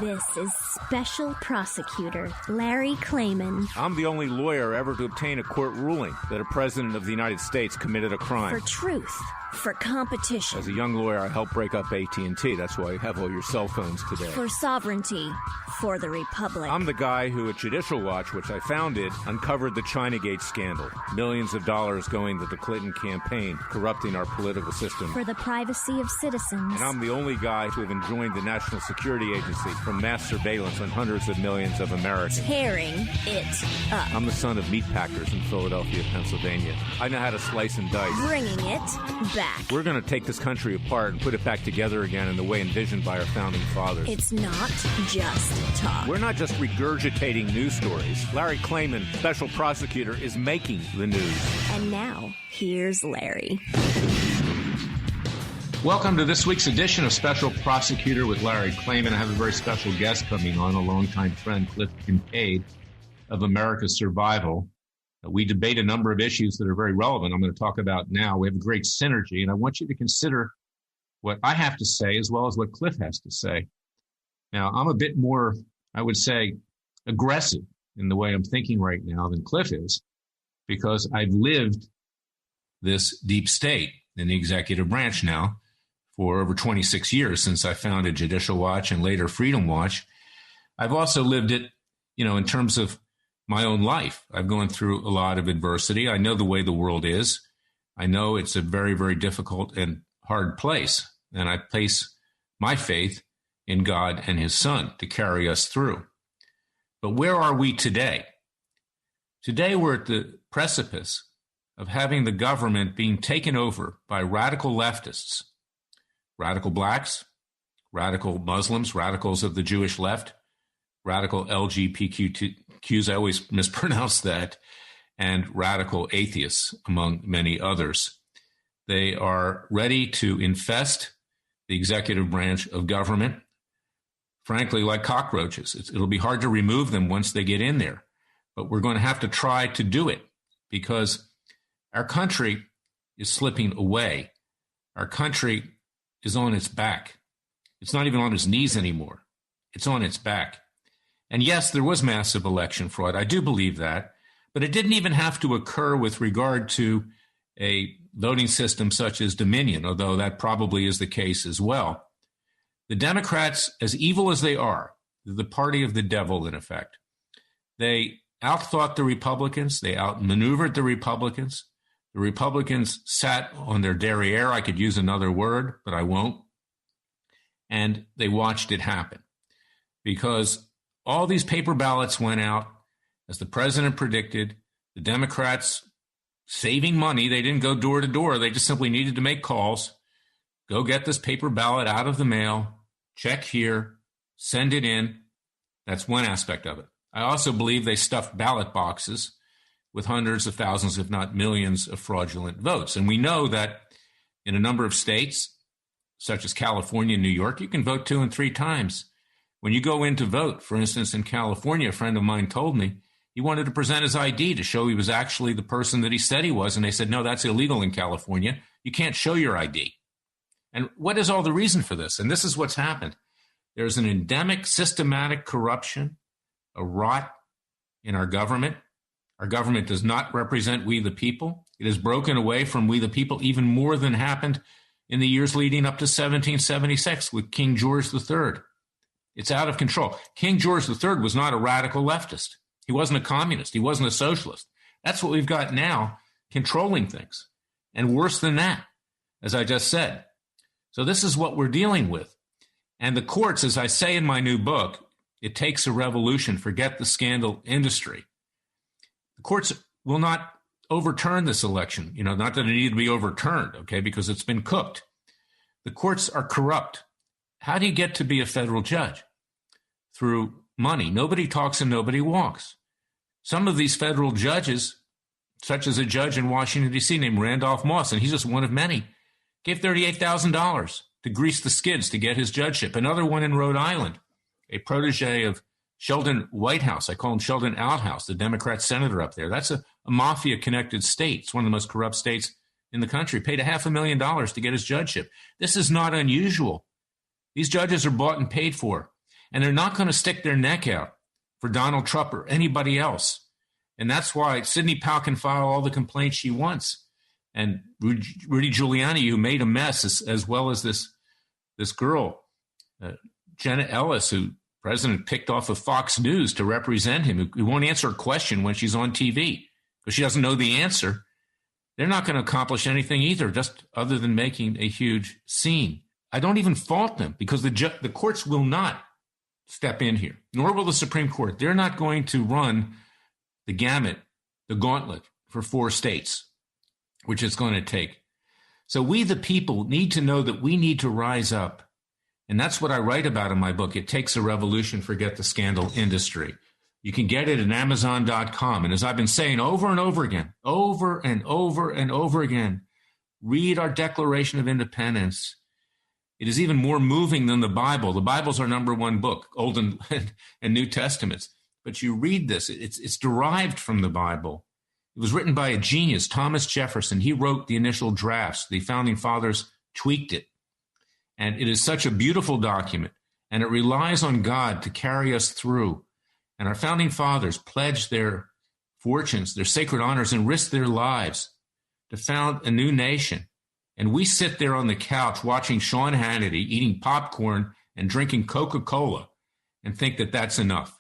This is Special Prosecutor Larry Klayman. I'm the only lawyer ever to obtain a court ruling that a president of the United States committed a crime. For truth. For competition. As a young lawyer, I helped break up AT&T. That's why you have all your cell phones today. For sovereignty. For the Republic. I'm the guy who at Judicial Watch, which I founded, uncovered the Chinagate scandal. Millions of dollars going to the Clinton campaign, corrupting our political system. For the privacy of citizens. And I'm the only guy to have enjoined the National Security Agency from mass surveillance on hundreds of millions of Americans. Tearing it up. I'm the son of meatpackers in Philadelphia, Pennsylvania. I know how to slice and dice. Bringing it back. We're going to take this country apart and put it back together again in the way envisioned by our founding fathers. It's not just talk. We're not just regurgitating news stories. Larry Klayman, special prosecutor, is making the news. And now, here's Larry. Welcome to this week's edition of Special Prosecutor with Larry Klayman. I have a very special guest coming on, a longtime friend, Cliff Kincaid of America's Survival. We debate a number of issues that are very relevant. I'm going to talk about now. We have a great synergy, and I want you to consider what I have to say as well as what Cliff has to say. Now, I'm a bit more, I would say, aggressive in the way I'm thinking right now than Cliff is, because I've lived this deep state in the executive branch now for over 26 years since I founded Judicial Watch and later Freedom Watch. I've also lived it, in terms of my own life. I've gone through a lot of adversity. I know the way the world is. I know it's a very, very difficult and hard place. And I place my faith in God and his son to carry us through. But where are we today? Today, we're at the precipice of having the government being taken over by radical leftists, radical blacks, radical Muslims, radicals of the Jewish left, radical LGBTQs, I always mispronounce that, and radical atheists, among many others. They are ready to infest the executive branch of government, frankly, like cockroaches. It'll be hard to remove them once they get in there, but we're going to have to try to do it because our country is slipping away. Our country is on its back. It's not even on its knees anymore. It's on its back. And yes, there was massive election fraud. I do believe that. But it didn't even have to occur with regard to a voting system such as Dominion, although that probably is the case as well. The Democrats, as evil as they are, the party of the devil, in effect, they outthought the Republicans. They outmaneuvered the Republicans. The Republicans sat on their derriere. I could use another word, but I won't. And they watched it happen because all these paper ballots went out, as the president predicted. The Democrats saving money. They didn't go door to door. They just simply needed to make calls. Go get this paper ballot out of the mail. Check here. Send it in. That's one aspect of it. I also believe they stuffed ballot boxes with hundreds of thousands, if not millions, of fraudulent votes. And we know that in a number of states, such as California and New York, you can vote 2 and 3 times. When you go in to vote, for instance, in California, a friend of mine told me he wanted to present his ID to show he was actually the person that he said he was. And they said, no, that's illegal in California. You can't show your ID. And what is all the reason for this? And this is what's happened. There's an endemic, systematic corruption, a rot in our government. Our government does not represent we the people. It has broken away from we the people even more than happened in the years leading up to 1776 with King George III. It's out of control. King George III was not a radical leftist. He wasn't a communist. He wasn't a socialist. That's what we've got now, controlling things. And worse than that, as I just said. So this is what we're dealing with. And the courts, as I say in my new book, it takes a revolution. Forget the scandal industry. The courts will not overturn this election. Not that it needed to be overturned, okay, because it's been cooked. The courts are corrupt. How do you get to be a federal judge? Through money. Nobody talks and nobody walks. Some of these federal judges, such as a judge in Washington, D.C. named Randolph Moss, and he's just one of many, gave $38,000 to grease the skids to get his judgeship. Another one in Rhode Island, a protege of Sheldon Whitehouse. I call him Sheldon Outhouse, the Democrat senator up there. That's a mafia-connected state. It's one of the most corrupt states in the country. Paid $500,000 to get his judgeship. This is not unusual. These judges are bought and paid for. And they're not going to stick their neck out for Donald Trump or anybody else. And that's why Sidney Powell can file all the complaints she wants. And Rudy Giuliani, who made a mess, as well as this girl, Jenna Ellis, who President picked off of Fox News to represent him, who won't answer a question when she's on TV because she doesn't know the answer. They're not going to accomplish anything either, just other than making a huge scene. I don't even fault them because the courts will not step in here, nor will the Supreme Court. They're not going to run the gauntlet for 4 states, which it's going to take. So we, the people, need to know that we need to rise up. And that's what I write about in my book. It takes a revolution, forget the scandal industry. You can get it at Amazon.com. And as I've been saying over and over again, read our Declaration of Independence. It is even more moving than the Bible. The Bible's our number one book, Old and New Testaments. But you read this, it's derived from the Bible. It was written by a genius, Thomas Jefferson. He wrote the initial drafts. The founding fathers tweaked it. And it is such a beautiful document, and it relies on God to carry us through. And our founding fathers pledged their fortunes, their sacred honors, and risked their lives to found a new nation. And we sit there on the couch watching Sean Hannity eating popcorn and drinking Coca-Cola and think that that's enough.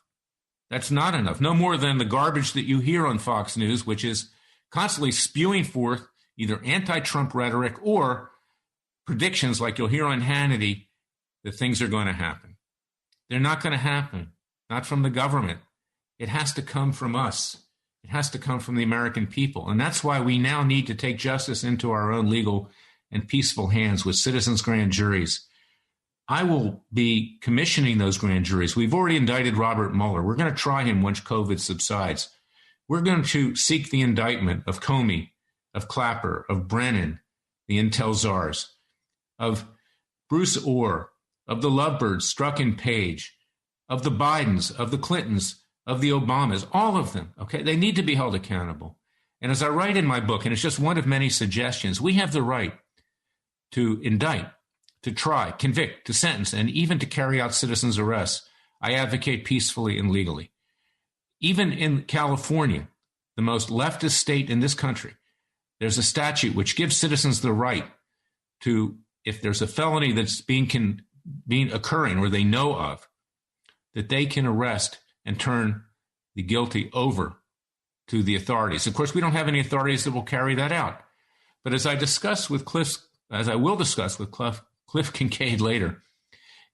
That's not enough. No more than the garbage that you hear on Fox News, which is constantly spewing forth either anti-Trump rhetoric or predictions like you'll hear on Hannity that things are going to happen. They're not going to happen, not from the government. It has to come from us. It has to come from the American people. And that's why we now need to take justice into our own legal and peaceful hands with citizens' grand juries. I will be commissioning those grand juries. We've already indicted Robert Mueller. We're going to try him once COVID subsides. We're going to seek the indictment of Comey, of Clapper, of Brennan, the intel czars, of Bruce Orr, of the Lovebirds, Strzok and Page, of the Bidens, of the Clintons, of the Obamas, all of them, okay? They need to be held accountable. And as I write in my book, and it's just one of many suggestions, we have the right to indict, to try, convict, to sentence, and even to carry out citizens' arrests. I advocate peacefully and legally. Even in California, the most leftist state in this country, there's a statute which gives citizens the right to, if there's a felony that's occurring or they know of, that they can arrest and turn the guilty over to the authorities. Of course, we don't have any authorities that will carry that out. But as I will discuss with Cliff Kincaid later,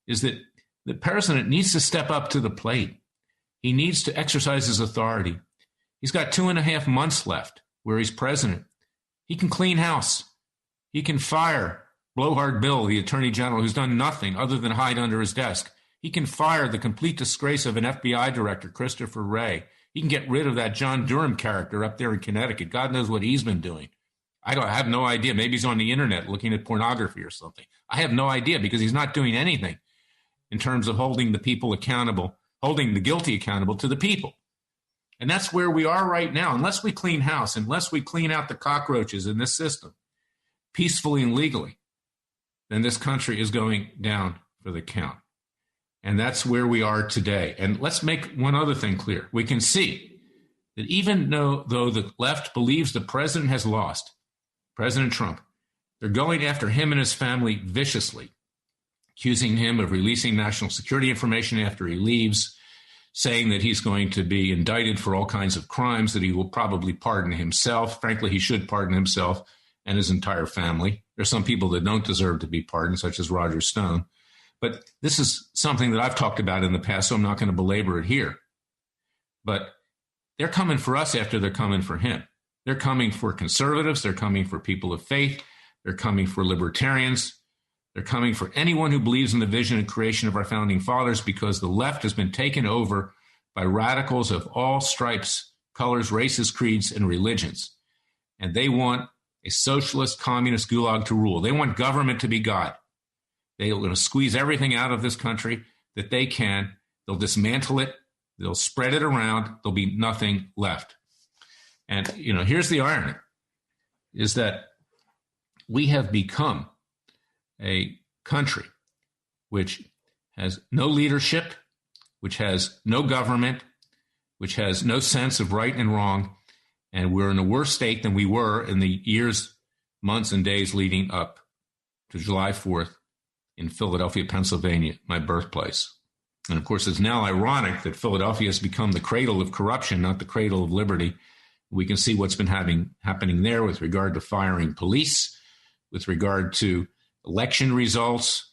is that the president needs to step up to the plate. He needs to exercise his authority. He's got 2.5 months left where he's president. He can clean house. He can fire Blowhard Bill, the attorney general, who's done nothing other than hide under his desk. He can fire the complete disgrace of an FBI director, Christopher Wray. He can get rid of that John Durham character up there in Connecticut. God knows what he's been doing. I have no idea. Maybe he's on the internet looking at pornography or something. I have no idea because he's not doing anything in terms of holding the people accountable, holding the guilty accountable to the people. And that's where we are right now. Unless we clean house, unless we clean out the cockroaches in this system, peacefully and legally, then this country is going down for the count. And that's where we are today. And let's make one other thing clear. We can see that even though the left believes the president has lost, President Trump, they're going after him and his family viciously, accusing him of releasing national security information after he leaves, saying that he's going to be indicted for all kinds of crimes, that he will probably pardon himself. Frankly, he should pardon himself and his entire family. There's some people that don't deserve to be pardoned, such as Roger Stone. But this is something that I've talked about in the past, so I'm not going to belabor it here. But they're coming for us after they're coming for him. They're coming for conservatives. They're coming for people of faith. They're coming for libertarians. They're coming for anyone who believes in the vision and creation of our founding fathers, because the left has been taken over by radicals of all stripes, colors, races, creeds, and religions. And they want a socialist, communist gulag to rule. They want government to be God. They're going to squeeze everything out of this country that they can. They'll dismantle it. They'll spread it around. There'll be nothing left. And, here's the irony, is that we have become a country which has no leadership, which has no government, which has no sense of right and wrong, and we're in a worse state than we were in the years, months, and days leading up to July 4th in Philadelphia, Pennsylvania, my birthplace. And of course, it's now ironic that Philadelphia has become the cradle of corruption, not the cradle of liberty. We can see what's been happening there with regard to firing police, with regard to election results,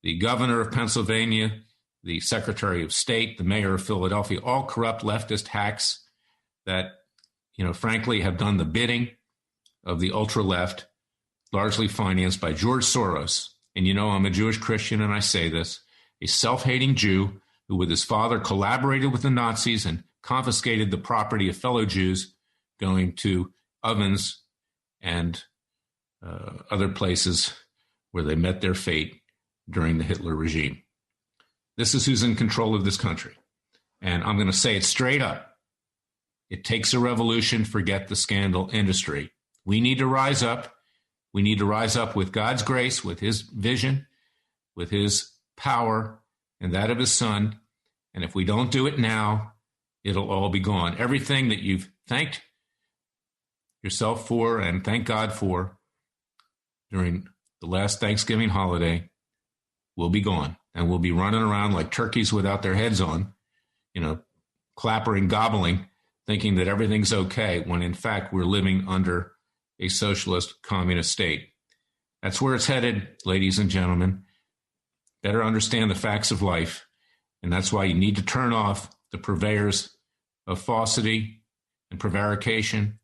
the governor of Pennsylvania, the Secretary of State, the mayor of Philadelphia, all corrupt leftist hacks that, frankly, have done the bidding of the ultra-left, largely financed by George Soros. And I'm a Jewish Christian, and I say this, a self-hating Jew who with his father collaborated with the Nazis and confiscated the property of fellow Jews, going to ovens and other places where they met their fate during the Hitler regime. This is who's in control of this country. And I'm going to say it straight up. It takes a revolution, forget the scandal industry. We need to rise up. We need to rise up with God's grace, with his vision, with his power, and that of his son. And if we don't do it now, it'll all be gone. Everything that you've thanked yourself for and thank God for during the last Thanksgiving holiday will be gone. And we'll be running around like turkeys without their heads on, clappering, gobbling, thinking that everything's okay, when in fact we're living under a socialist communist state. That's where it's headed, ladies and gentlemen. Better understand the facts of life. And that's why you need to turn off the purveyors of falsity and prevarication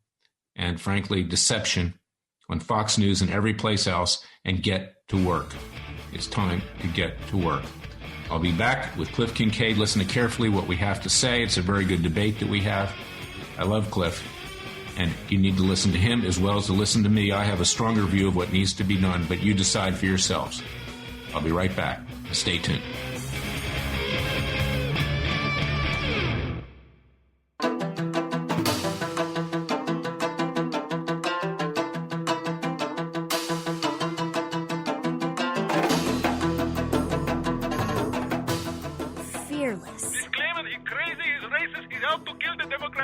and, frankly, deception on Fox News and every place else and get to work. It's time to get to work. I'll be back with Cliff Kincaid. Listen to carefully what we have to say. It's a very good debate that we have. I love Cliff, and you need to listen to him as well as to listen to me. I have a stronger view of what needs to be done, but you decide for yourselves. I'll be right back. Stay tuned.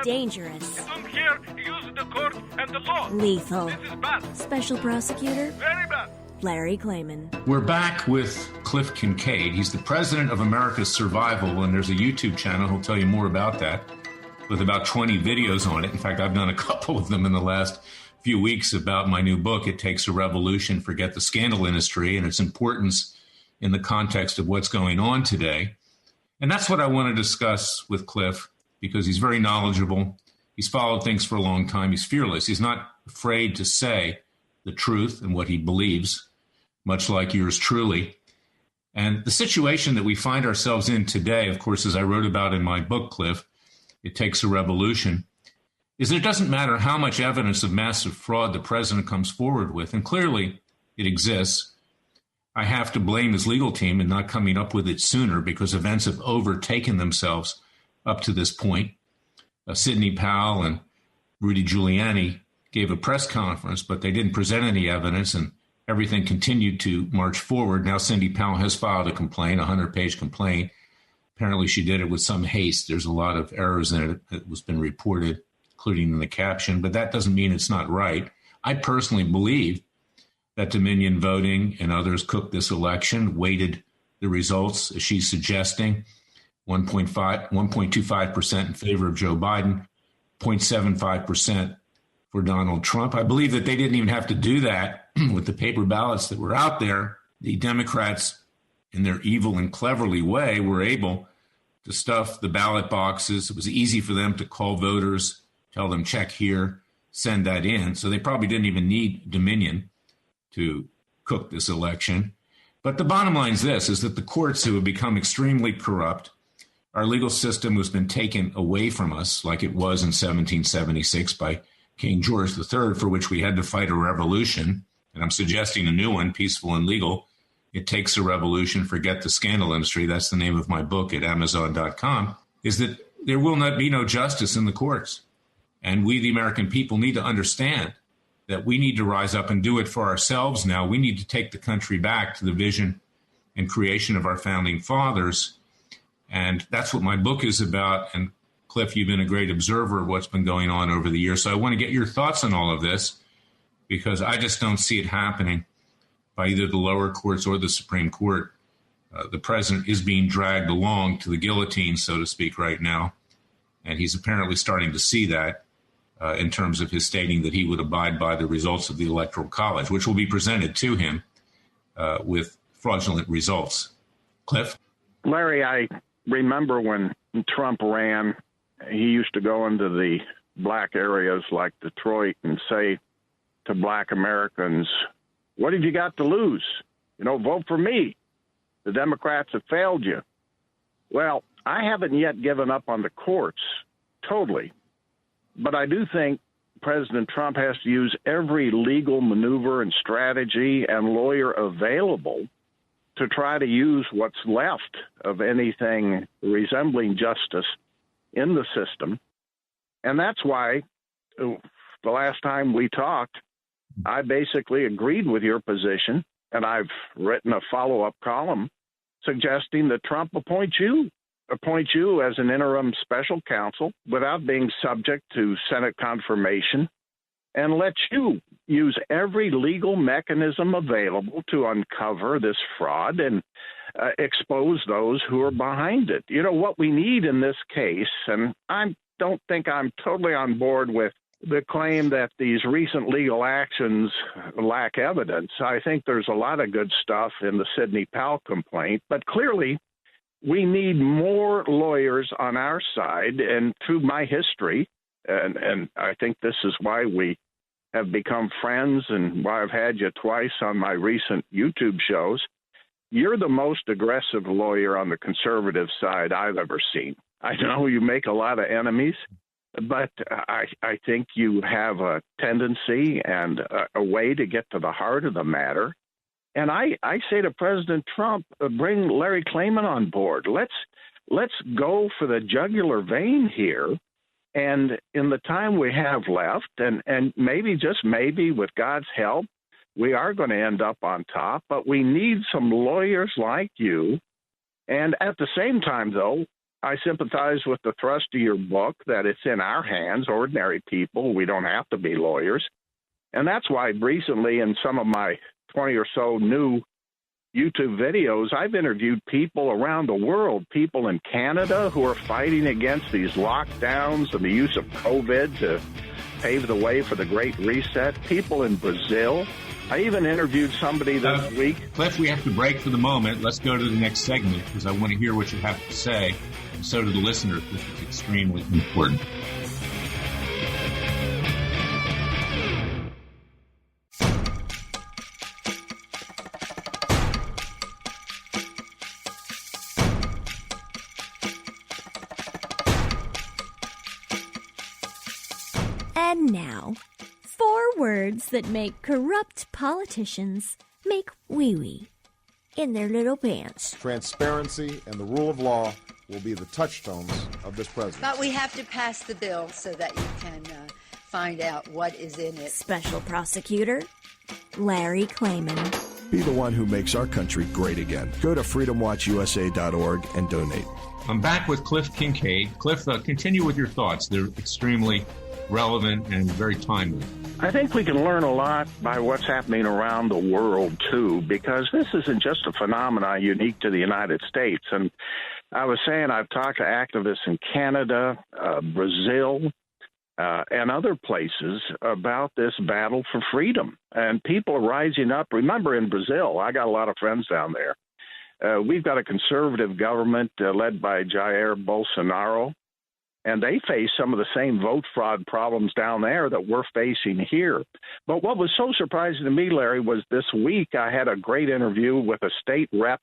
Dangerous. You don't hear, use the court and the law. Lethal. This is bad. Special prosecutor. Very bad. Larry Klayman. We're back with Cliff Kincaid. He's the president of America's Survival, and there's a YouTube channel. He'll tell you more about that, with about 20 videos on it. In fact, I've done a couple of them in the last few weeks about my new book, It Takes a Revolution, Forget the Scandal Industry, and its importance in the context of what's going on today. And that's what I want to discuss with Cliff, because he's very knowledgeable. He's followed things for a long time. He's fearless. He's not afraid to say the truth and what he believes, much like yours truly. And the situation that we find ourselves in today, of course, as I wrote about in my book, Cliff, It Takes a Revolution, is that it doesn't matter how much evidence of massive fraud the president comes forward with, and clearly it exists. I have to blame his legal team in not coming up with it sooner, because events have overtaken themselves up to this point. Sidney Powell and Rudy Giuliani gave a press conference, but they didn't present any evidence, and everything continued to march forward. Now Cindy Powell has filed a complaint, a 100-page complaint. Apparently she did it with some haste. There's a lot of errors in it that was been reported, including in the caption, but that doesn't mean it's not right. I personally believe that Dominion Voting and others cooked this election, weighted the results, as she's suggesting, 1.25% in favor of Joe Biden, 0.75% for Donald Trump. I believe that they didn't even have to do that with the paper ballots that were out there. The Democrats, in their evil and cleverly way, were able to stuff the ballot boxes. It was easy for them to call voters, tell them check here, send that in. So they probably didn't even need Dominion to cook this election. But the bottom line is this, is that the courts, who have become extremely corrupt, our legal system has been taken away from us, like it was in 1776 by King George III, for which we had to fight a revolution. And I'm suggesting a new one, peaceful and legal. It Takes a Revolution, Forget the Scandal Industry. That's the name of my book at Amazon.com, is that there will not be no justice in the courts. And we, the American people, need to understand that we need to rise up and do it for ourselves now. We need to take the country back to the vision and creation of our founding fathers. And that's what my book is about. And Cliff, you've been a great observer of what's been going on over the years. So I want to get your thoughts on all of this, because I just don't see it happening by either the lower courts or the Supreme Court. The president is being dragged along to the guillotine, so to speak, right now. And he's apparently starting to see that in terms of his stating that he would abide by the results of the Electoral College, which will be presented to him with fraudulent results. Cliff? Larry, I remember when Trump ran, he used to go into the black areas like Detroit and say to black Americans, what have you got to lose? Vote for me. The Democrats have failed you. Well, I haven't yet given up on the courts totally, but I do think President Trump has to use every legal maneuver and strategy and lawyer available to try to use what's left of anything resembling justice in the system. And that's why the last time we talked, I basically agreed with your position, and I've written a follow-up column suggesting that Trump appoint you as an interim special counsel without being subject to Senate confirmation, and let you use every legal mechanism available to uncover this fraud and expose those who are behind it. What we need in this case, and I don't think I'm totally on board with the claim that these recent legal actions lack evidence. I think there's a lot of good stuff in the Sidney Powell complaint, but clearly we need more lawyers on our side. And through my history, and I think this is why we have become friends and why I've had you twice on my recent YouTube shows, you're the most aggressive lawyer on the conservative side I've ever seen. I know you make a lot of enemies, but I think you have a tendency and a way to get to the heart of the matter. And I say to President Trump, bring Larry Klayman on board. Let's go for the jugular vein here. And in the time we have left, and maybe, just maybe, with God's help, we are going to end up on top. But we need some lawyers like you. And at the same time, though, I sympathize with the thrust of your book, that it's in our hands, ordinary people. We don't have to be lawyers. And that's why recently in some of my 20 or so new YouTube videos, I've interviewed people around the world, people in Canada who are fighting against these lockdowns and the use of COVID to pave the way for the Great Reset, people in Brazil. I even interviewed somebody this week. Cliff, we have to break for the moment. Let's go to the next segment because I want to hear what you have to say. And so do the listeners. This is extremely important. And now, 4 words that make corrupt politicians make wee-wee in their little pants. Transparency and the rule of law will be the touchstones of this presidency. But we have to pass the bill so that you can find out what is in it. Special Prosecutor Larry Klayman. Be the one who makes our country great again. Go to freedomwatchusa.org and donate. I'm back with Cliff Kincaid. Cliff, continue with your thoughts. They're extremely relevant and very timely. I think we can learn a lot by what's happening around the world, too, because this isn't just a phenomenon unique to the United States. And I was saying I've talked to activists in Canada, Brazil, and other places about this battle for freedom. And people are rising up. Remember, in Brazil, I got a lot of friends down there. We've got a conservative government led by Jair Bolsonaro. And they face some of the same vote fraud problems down there that we're facing here. But what was so surprising to me, Larry, was this week I had a great interview with a state rep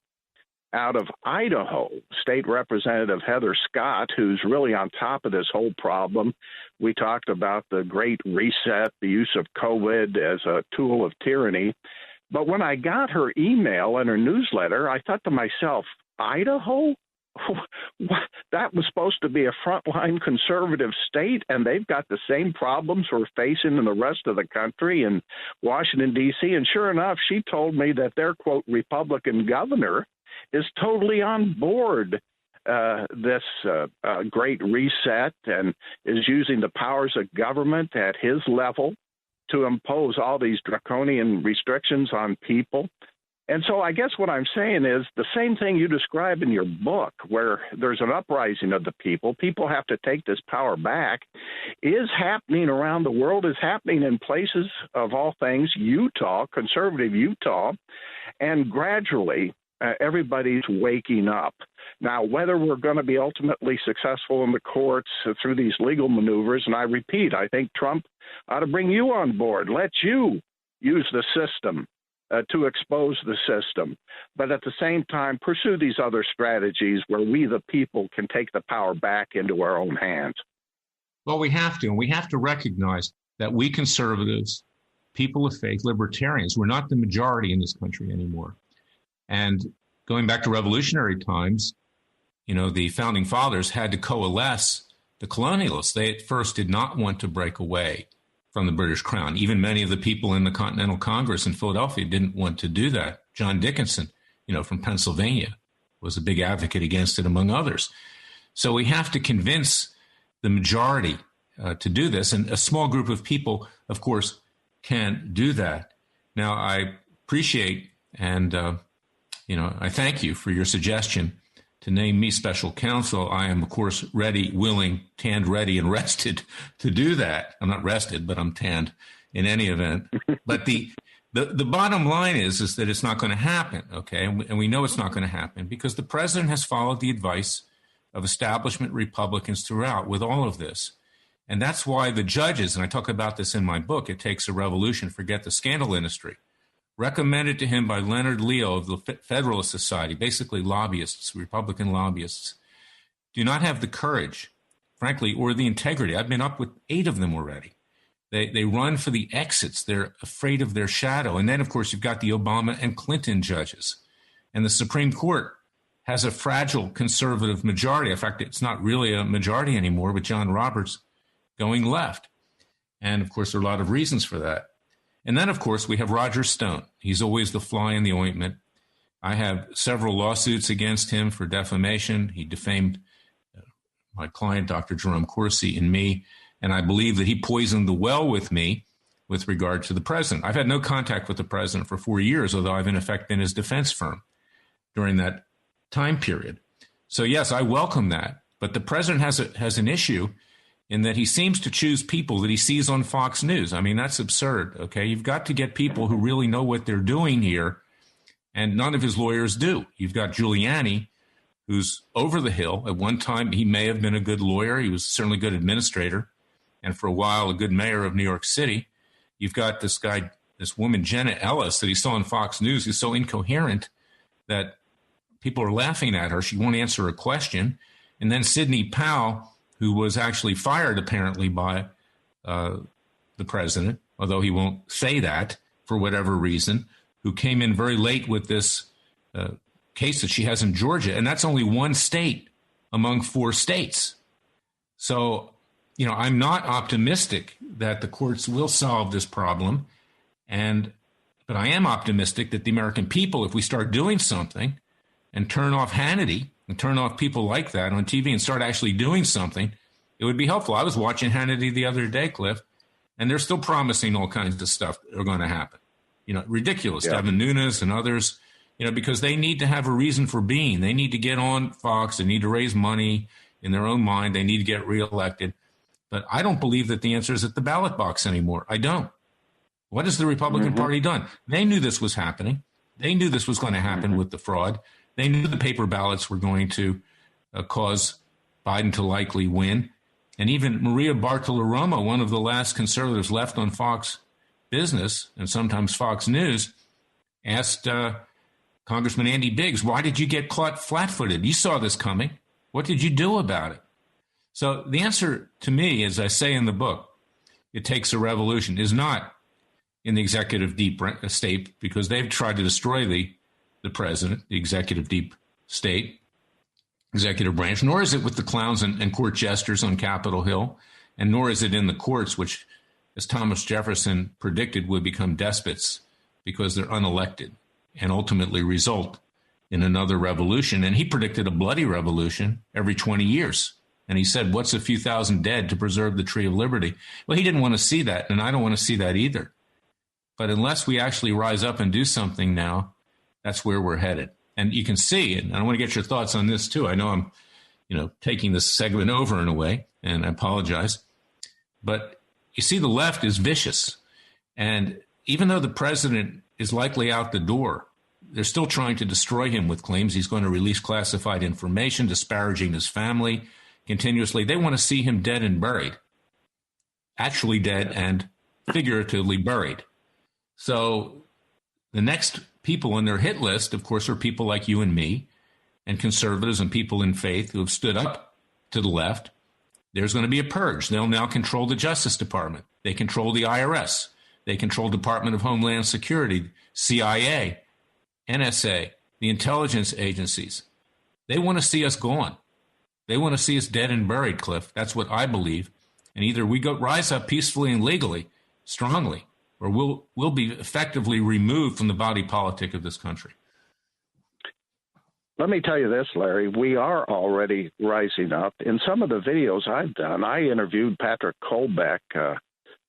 out of Idaho, State Representative Heather Scott, who's really on top of this whole problem. We talked about the Great Reset, the use of COVID as a tool of tyranny. But when I got her email and her newsletter, I thought to myself, Idaho? That was supposed to be a frontline conservative state, and they've got the same problems we're facing in the rest of the country in Washington, D.C. And sure enough, she told me that their, quote, Republican governor is totally on board this great reset and is using the powers of government at his level to impose all these draconian restrictions on people. And so I guess what I'm saying is the same thing you describe in your book, where there's an uprising of the people. People have to take this power back, is happening around the world, is happening in places of all things, Utah, conservative Utah, and gradually everybody's waking up. Now, whether we're going to be ultimately successful in the courts through these legal maneuvers, and I repeat, I think Trump ought to bring you on board, let you use the system to expose the system, but at the same time pursue these other strategies where we, the people, can take the power back into our own hands. Well, we have to, and we have to recognize that we conservatives, people of faith, libertarians, we're not the majority in this country anymore. And going back to revolutionary times, the founding fathers had to coalesce the colonialists. They at first did not want to break away from the British Crown. Even many of the people in the Continental Congress in Philadelphia didn't want to do that. John Dickinson, from Pennsylvania, was a big advocate against it, among others. So we have to convince the majority to do this. And a small group of people, of course, can do that. Now, I appreciate and, I thank you for your suggestion to name me special counsel. I am, of course, ready, willing, tanned, ready, and rested to do that. I'm not rested, but I'm tanned in any event. But the bottom line is that it's not going to happen, okay? And we know it's not going to happen because the president has followed the advice of establishment Republicans throughout with all of this. And that's why the judges, and I talk about this in my book, It Takes a Revolution, Forget the Scandal Industry, recommended to him by Leonard Leo of the Federalist Society, basically lobbyists, Republican lobbyists, do not have the courage, frankly, or the integrity. I've been up with 8 of them already. They run for the exits. They're afraid of their shadow. And then, of course, you've got the Obama and Clinton judges. And the Supreme Court has a fragile conservative majority. In fact, it's not really a majority anymore with John Roberts going left. And, of course, there are a lot of reasons for that. And then, of course, we have Roger Stone. He's always the fly in the ointment. I have several lawsuits against him for defamation. He defamed my client, Dr. Jerome Corsi, and me. And I believe that he poisoned the well with me with regard to the president. I've had no contact with the president for 4 years, although I've in effect been his defense firm during that time period. So, yes, I welcome that. But the president has an issue in that he seems to choose people that he sees on Fox News. I mean, that's absurd, okay? You've got to get people who really know what they're doing here, and none of his lawyers do. You've got Giuliani, who's over the hill. At one time, he may have been a good lawyer. He was certainly a good administrator, and for a while, a good mayor of New York City. You've got this woman, Jenna Ellis, that he saw on Fox News, who's so incoherent that people are laughing at her. She won't answer a question. And then Sidney Powell, who was actually fired apparently by the president, although he won't say that for whatever reason, who came in very late with this case that she has in Georgia. And that's only one state among 4 states. So, I'm not optimistic that the courts will solve this problem. But I am optimistic that the American people, if we start doing something and turn off Hannity and turn off people like that on TV and start actually doing something, it would be helpful. I was watching Hannity the other day, Cliff, and they're still promising all kinds of stuff that are going to happen. Ridiculous. Yeah. Devin Nunes and others, because they need to have a reason for being. They need to get on Fox. They need to raise money in their own mind. They need to get reelected. But I don't believe that the answer is at the ballot box anymore. I don't. What has the Republican Party done? They knew this was happening. They knew this was going to happen with the fraud. They knew the paper ballots were going to cause Biden to likely win. And even Maria Bartiromo, one of the last conservatives left on Fox Business and sometimes Fox News, asked Congressman Andy Biggs, why did you get caught flat-footed? You saw this coming. What did you do about it? So the answer to me, as I say in the book, It Takes a Revolution, is not in the executive deep state, because they've tried to destroy the president, the executive deep state, executive branch, nor is it with the clowns and court jesters on Capitol Hill, and nor is it in the courts, which, as Thomas Jefferson predicted, would become despots because they're unelected and ultimately result in another revolution. And he predicted a bloody revolution every 20 years. And he said, what's a few thousand dead to preserve the tree of liberty? Well, he didn't want to see that, and I don't want to see that either. But unless we actually rise up and do something now, that's where we're headed. And you can see, and I want to get your thoughts on this too. I know I'm, taking this segment over in a way, and I apologize. But you see, the left is vicious. And even though the president is likely out the door, they're still trying to destroy him with claims he's going to release classified information, disparaging his family continuously. They want to see him dead and buried, actually dead and figuratively buried. So the next people on their hit list, of course, are people like you and me and conservatives and people in faith who have stood up to the left. There's going to be a purge. They'll now control the Justice Department. They control the IRS. They control Department of Homeland Security, CIA, NSA, the intelligence agencies. They want to see us gone. They want to see us dead and buried, Cliff. That's what I believe. And either we rise up peacefully and legally, strongly, or we'll be effectively removed from the body politic of this country. Let me tell you this, Larry. We are already rising up. In some of the videos I've done, I interviewed Patrick Kolbeck,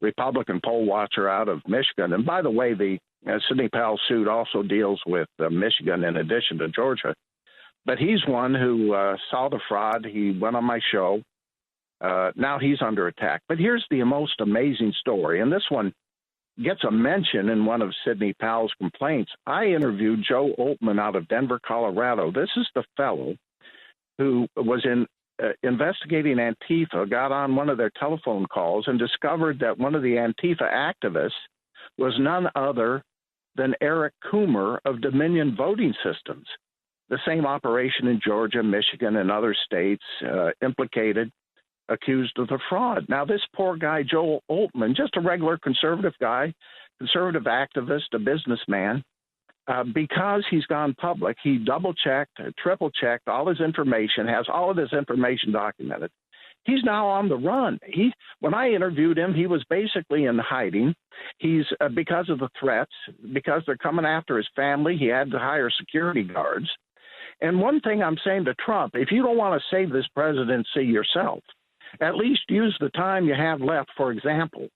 Republican poll watcher out of Michigan. And by the way, the Sidney Powell suit also deals with Michigan in addition to Georgia. But he's one who saw the fraud. He went on my show. Now he's under attack. But here's the most amazing story, and this one gets a mention in one of Sidney Powell's complaints. I interviewed Joe Oltmann out of Denver, Colorado. This is the fellow who was investigating Antifa, got on one of their telephone calls and discovered that one of the Antifa activists was none other than Eric Coomer of Dominion Voting Systems. The same operation in Georgia, Michigan, and other states implicated, accused of the fraud. Now, this poor guy, Joel Oltmann, just a regular conservative guy, conservative activist, a businessman, because he's gone public, he double-checked, triple-checked all his information, has all of his information documented. He's now on the run. When I interviewed him, he was basically in hiding. He's because of the threats, because they're coming after his family, he had to hire security guards. And one thing I'm saying to Trump, if you don't want to save this presidency yourself, at least use the time you have left, for example,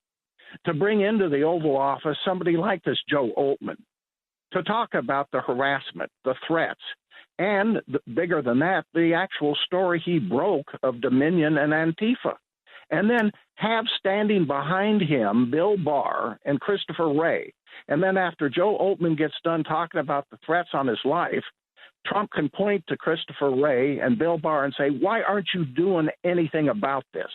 to bring into the Oval Office somebody like this Joe Oltmann to talk about the harassment, the threats, and bigger than that, the actual story he broke of Dominion and Antifa. And then have standing behind him Bill Barr and Christopher Wray. And then after Joe Oltmann gets done talking about the threats on his life, Trump can point to Christopher Wray and Bill Barr and say, why aren't you doing anything about this?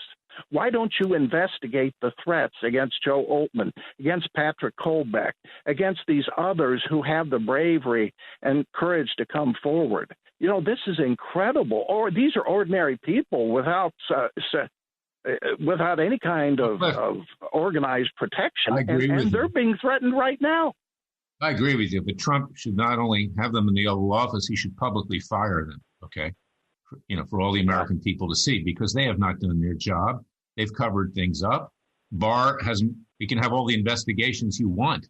Why don't you investigate the threats against Joe Oltmann, against Patrick Kolbeck, against these others who have the bravery and courage to come forward? This is incredible. Or these are ordinary people without any kind of organized protection. I agree with and they're being threatened right now. I agree with you, but Trump should not only have them in the Oval Office, he should publicly fire them, okay? For all the American people to see, because they have not done their job. They've covered things up. Barr you can have all the investigations you want,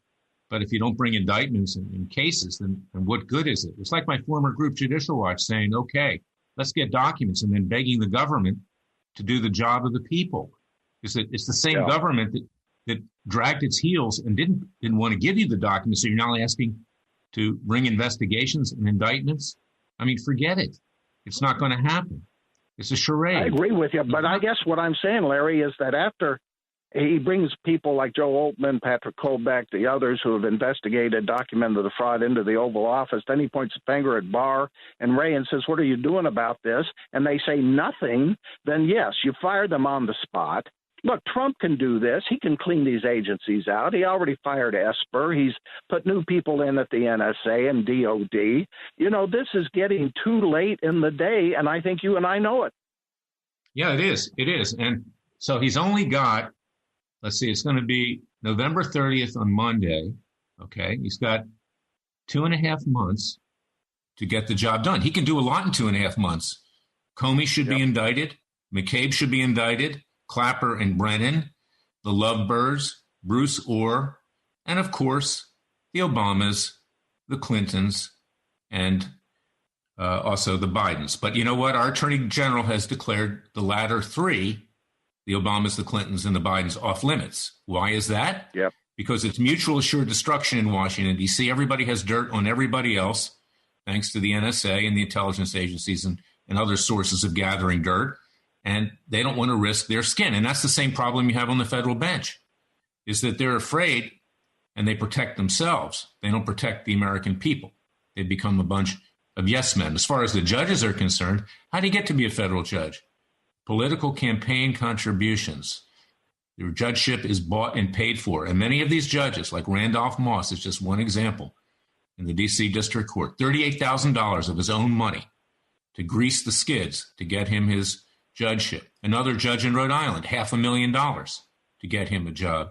but if you don't bring indictments and cases, then what good is it? It's like my former group, Judicial Watch, saying, okay, let's get documents, and then begging the government to do the job of the people. It's the same government that dragged its heels and didn't want to give you the documents. So you're now asking to bring investigations and indictments. I mean, forget it. It's not going to happen. It's a charade. I agree with you. But I guess what I'm saying, Larry, is that after he brings people like Joe Oltmann, Patrick Kolbeck, the others who have investigated, documented the fraud into the Oval Office, then he points a finger at Barr and Wray and says, what are you doing about this? And they say nothing. Then, yes, you fire them on the spot. Look, Trump can do this. He can clean these agencies out. He already fired Esper. He's put new people in at the NSA and DOD. This is getting too late in the day, and I think you and I know it. Yeah, it is. It is. And so he's only got, let's see, it's going to be November 30th on Monday. Okay. He's got 2.5 months to get the job done. He can do a lot in 2.5 months. Comey should be indicted. McCabe should be indicted. Clapper and Brennan, the Lovebirds, Bruce Orr, and of course, the Obamas, the Clintons, and also the Bidens. But you know what? Our Attorney General has declared the latter three, the Obamas, the Clintons, and the Bidens, off limits. Why is that? Yep. Because it's mutual assured destruction in Washington, D.C. Everybody has dirt on everybody else, thanks to the NSA and the intelligence agencies and other sources of gathering dirt. And they don't want to risk their skin. And that's the same problem you have on the federal bench, is that they're afraid and they protect themselves. They don't protect the American people. They become a bunch of yes men. As far as the judges are concerned, how do you get to be a federal judge? Political campaign contributions. Your judgeship is bought and paid for. And many of these judges, like Randolph Moss, is just one example, in the D.C. District Court, $38,000 of his own money to grease the skids to get him his judgeship. Another judge in Rhode Island, $500,000 to get him a job.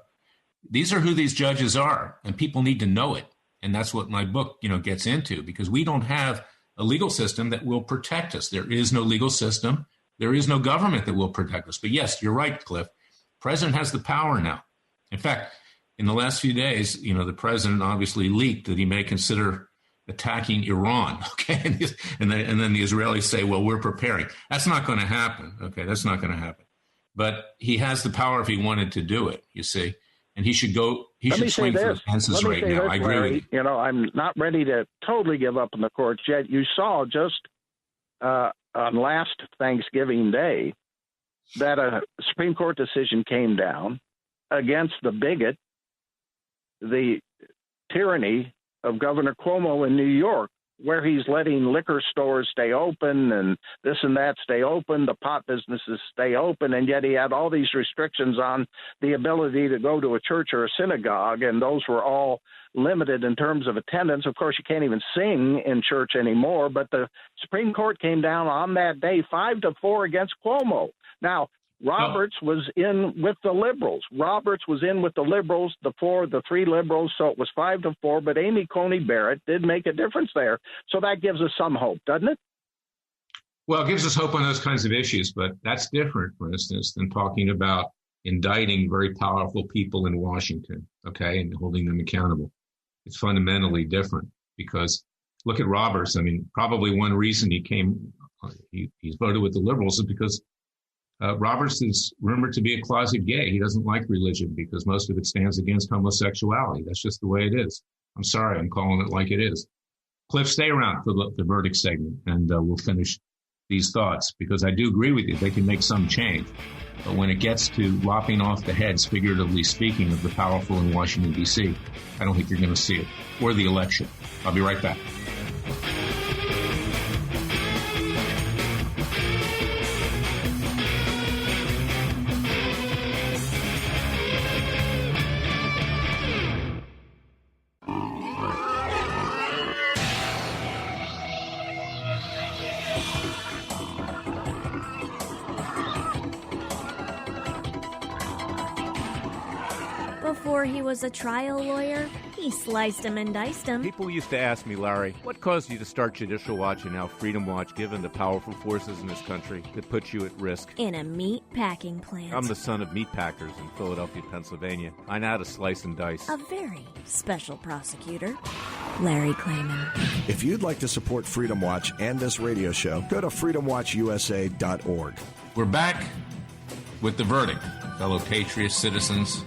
These are who these judges are, and people need to know it. And that's what my book, gets into, because we don't have a legal system that will protect us. There is no legal system. There is no government that will protect us. But yes, you're right, Cliff. The president has the power now. In fact, in the last few days, the president obviously leaked that he may consider attacking Iran. Okay, and then the Israelis say, "Well, we're preparing." That's not going to happen. Okay, that's not going to happen. But he has the power if he wanted to do it. You see, and he should go. He should swing for the fences right now. I agree with you. I'm not ready to totally give up on the courts yet. You saw just on last Thanksgiving Day that a Supreme Court decision came down against the bigot, the tyranny of Governor Cuomo in New York, where he's letting liquor stores stay open and this and that stay open, the pot businesses stay open, and yet he had all these restrictions on the ability to go to a church or a synagogue, and those were all limited in terms of attendance. Of course, you can't even sing in church anymore, but the Supreme Court came down on that day 5-4 against Cuomo. Now, Roberts was in with the liberals. The three liberals, so it was 5-4, but Amy Coney Barrett did make a difference there. So that gives us some hope, doesn't it? Well, it gives us hope on those kinds of issues, but that's different, for instance, than talking about indicting very powerful people in Washington, okay, and holding them accountable. It's fundamentally different because look at Roberts. I mean, probably one reason he's voted with the liberals is because Roberts is rumored to be a closet gay. He doesn't like religion because most of it stands against homosexuality. That's just the way it is. I'm sorry, I'm calling it like it is. Cliff, stay around for the verdict segment, and we'll finish these thoughts, because I do agree with you. They can make some change. But when it gets to lopping off the heads, figuratively speaking, of the powerful in Washington, D.C., I don't think you're going to see it, or the election. I'll be right back. Before he was a trial lawyer, he sliced him and diced him. People used to ask me, Larry, what caused you to start Judicial Watch and now Freedom Watch, given the powerful forces in this country that put you at risk? In a meat packing plant. I'm the son of meat packers in Philadelphia, Pennsylvania. I know how to slice and dice. A very special prosecutor, Larry Klayman. If you'd like to support Freedom Watch and this radio show, go to freedomwatchusa.org. We're back with the verdict, fellow patriots, citizens,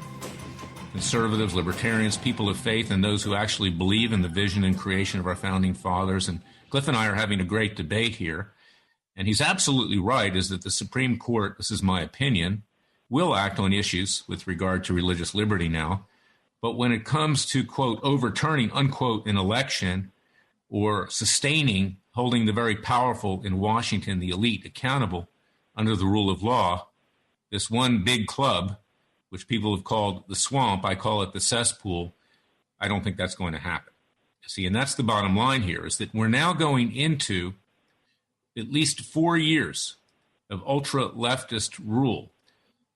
conservatives, libertarians, people of faith, and those who actually believe in the vision and creation of our founding fathers. And Cliff and I are having a great debate here. And he's absolutely right, is that the Supreme Court, this is my opinion, will act on issues with regard to religious liberty now. But when it comes to, quote, overturning, unquote, an election or sustaining, holding the very powerful in Washington, the elite, accountable under the rule of law, this one big club, which people have called the swamp, I call it the cesspool, I don't think that's going to happen. See, and that's the bottom line here, is that we're now going into at least 4 years of ultra-leftist rule.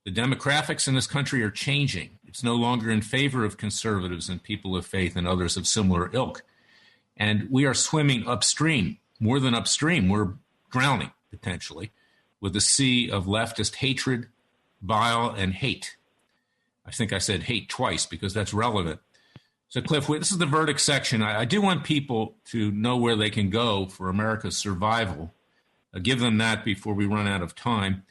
The demographics in this country are changing. It's no longer in favor of conservatives and people of faith and others of similar ilk. And we are swimming upstream, more than upstream. We're drowning, potentially, with a sea of leftist hatred, bile, and hate. I think I said hate twice because that's relevant. So, Cliff, this is the verdict section. I do want people to know where they can go for America's survival. I'll give them that before we run out of time.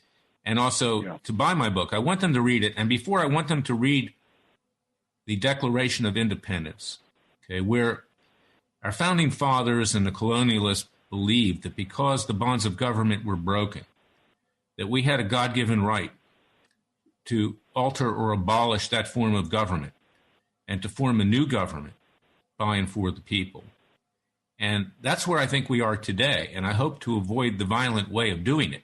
And also to buy my book. I want them to read it. And before, I want them to read the Declaration of Independence, okay, where our founding fathers and the colonialists believed that because the bonds of government were broken, that we had a God-given right to alter or abolish that form of government and to form a new government by and for the people. And that's where I think we are today, and I hope to avoid the violent way of doing it.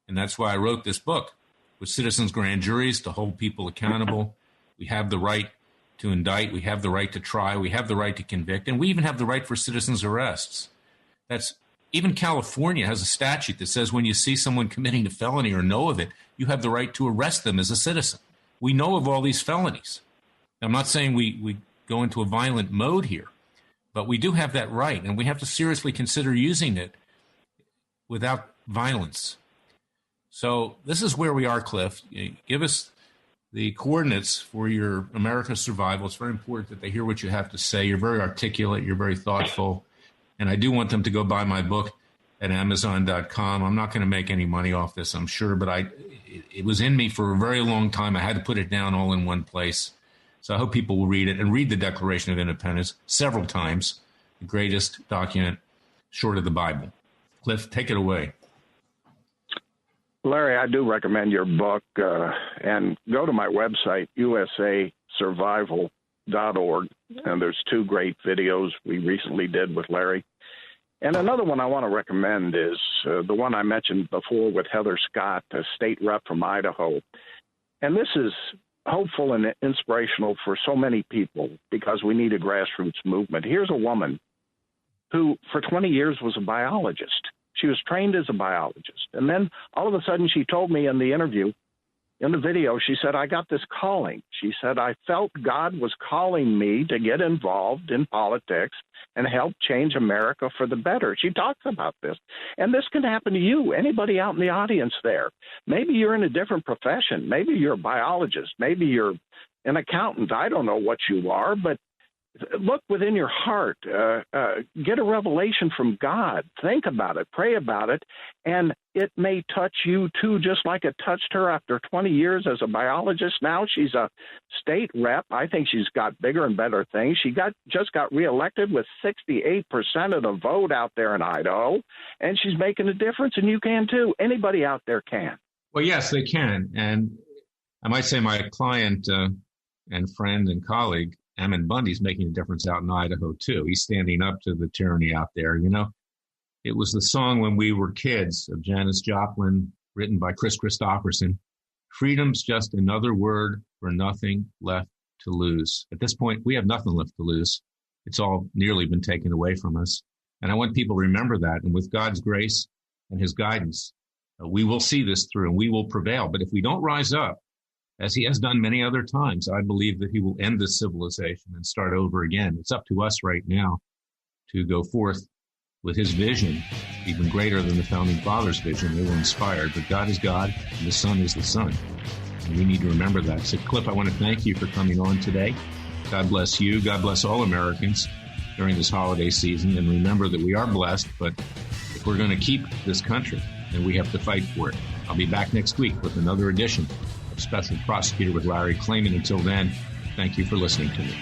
And that's why I wrote this book, with citizens' grand juries to hold people accountable. We have the right to indict, we have the right to try, we have the right to convict, and we even have the right for citizens' arrests. Even California has a statute that says when you see someone committing a felony or know of it, you have the right to arrest them as a citizen. We know of all these felonies. I'm not saying we go into a violent mode here, but we do have that right, and we have to seriously consider using it without violence. So this is where we are, Cliff. Give us the coordinates for your America's survival. It's very important that they hear what you have to say. You're very articulate. You're very thoughtful. And I do want them to go buy my book at Amazon.com. I'm not going to make any money off this, I'm sure, but it was in me for a very long time. I had to put it down all in one place. So I hope people will read it and read the Declaration of Independence several times, the greatest document short of the Bible. Cliff, take it away. Larry, I do recommend your book, and go to my website, usasurvival.org, and there's 2 great videos we recently did with Larry. And another one I want to recommend is the one I mentioned before with Heather Scott, a state rep from Idaho. And this is hopeful and inspirational for so many people because we need a grassroots movement. Here's a woman who for 20 years was a biologist. She was trained as a biologist. And then all of a sudden she told me in the interview, in the video, she said, I got this calling. She said, I felt God was calling me to get involved in politics and help change America for the better. She talks about this. And this can happen to you, anybody out in the audience there. Maybe you're in a different profession. Maybe you're a biologist. Maybe you're an accountant. I don't know what you are, but look within your heart, get a revelation from God, think about it, pray about it, and it may touch you too, just like it touched her after 20 years as a biologist. Now she's a state rep. I think she's got bigger and better things. She just got reelected with 68% of the vote out there in Idaho, and she's making a difference, and you can too. Anybody out there can. Well, yes, they can. And I might say my client and friend and colleague, Ammon Bundy's making a difference out in Idaho, too. He's standing up to the tyranny out there. You know, it was the song When We Were Kids of Janis Joplin, written by Chris Christopherson. Freedom's just another word for nothing left to lose. At this point, we have nothing left to lose. It's all nearly been taken away from us. And I want people to remember that. And with God's grace and his guidance, we will see this through and we will prevail. But if we don't rise up, as he has done many other times, I believe that he will end this civilization and start over again. It's up to us right now to go forth with his vision, even greater than the Founding Fathers' vision. They were inspired, but God is God, and the Son is the Son. And we need to remember that. So, Cliff, I want to thank you for coming on today. God bless you. God bless all Americans during this holiday season. And remember that we are blessed, but if we're going to keep this country, then we have to fight for it. I'll be back next week with another edition Special Prosecutor with Larry Klayman. Until then, thank you for listening to me.